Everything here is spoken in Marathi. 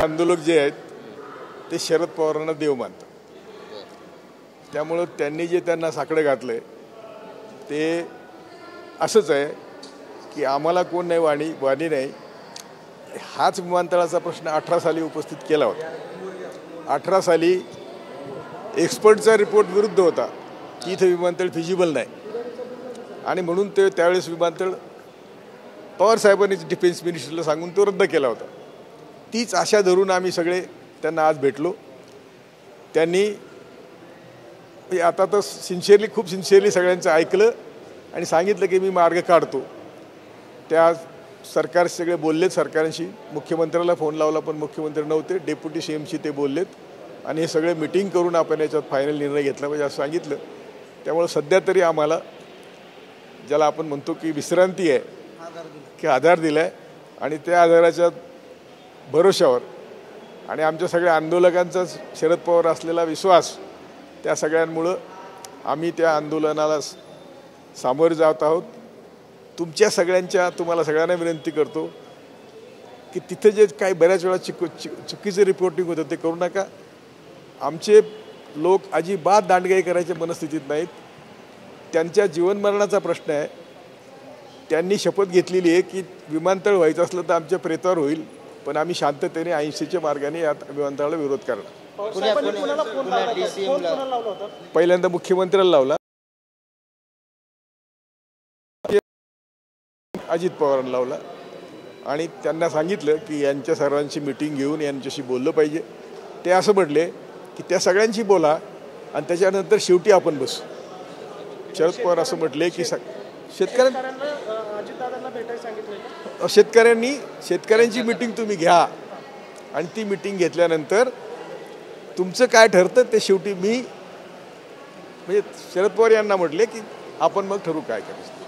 आंदोलक जे आहेत ते शरद पवारांना देव मानतात. त्यामुळे त्यांनी जे त्यांना साकडं घातलंय ते असंच आहे की आम्हाला कोण नाही वाणी नाही. हाच विमानतळाचा प्रश्न 18 साली उपस्थित केला होता. 18 साली एक्सपर्टचा रिपोर्ट विरुद्ध होता की इथं विमानतळ फिजिबल नाही आणि म्हणून ते त्यावेळेस विमानतळ पवार साहेबांनी डिफेन्स मिनिस्टरला सांगून तो रद्द केला होता. तीच आशा धरून आम्ही सगळे त्यांना आज भेटलो. त्यांनी आता तर खूप सिन्सिअरली सगळ्यांचं ऐकलं आणि सांगितलं की मी मार्ग काढतो. त्या सरकार सगळे बोललेत सरकारशी. मुख्यमंत्र्याला फोन लावला पण मुख्यमंत्री नव्हते. डेप्युटी CMशी ते बोललेत आणि हे सगळे मिटिंग करून आपण याच्यात फायनल निर्णय घेतला पाहिजे असं सांगितलं. त्यामुळे सध्या तरी आम्हाला ज्याला आपण म्हणतो की विश्रांती आहे की आधार दिला आहे आणि त्या आधाराच्या भरोशावर आणि आमच्या सगळ्या आंदोलकांचा शरद पवार असलेला विश्वास त्या सगळ्यांमुळं आम्ही त्या आंदोलनाला सामोरे जात आहोत. तुम्हाला सगळ्यांना विनंती करतो की तिथे जे काही बऱ्याच वेळा चुकीचं रिपोर्टिंग होतं ते करू नका. आमचे लोक अजिबात दांडगाई करायच्या मनस्थितीत नाहीत. त्यांच्या जीवनमरणाचा प्रश्न आहे. त्यांनी शपथ घेतलेली आहे की विमानतळ व्हायचं असलं तर आमच्या प्रेतावर होईल पण आम्ही शांततेने अहिंसेच्या मार्गाने या विमानतळाला विरोध करणार. पहिल्यांदा मुख्यमंत्र्याला लावला, अजित पवारांना लावला आणि त्यांना सांगितलं की यांच्या सर्वांची मिटिंग घेऊन यांच्याशी बोललं पाहिजे. ते असं म्हटले की त्या सगळ्यांशी बोला आणि त्याच्यानंतर शेवटी आपण बसू. शरद पवार असं म्हटले की शेतकऱ्यांची मिटिंग तुम्ही घ्या आणि ती मिटिंग घेतल्यानंतर तुमचं काय ठरतं ते शेवटी मी म्हणजे शरद पवार यांना म्हटले की आपण मग ठरवू काय करायचं.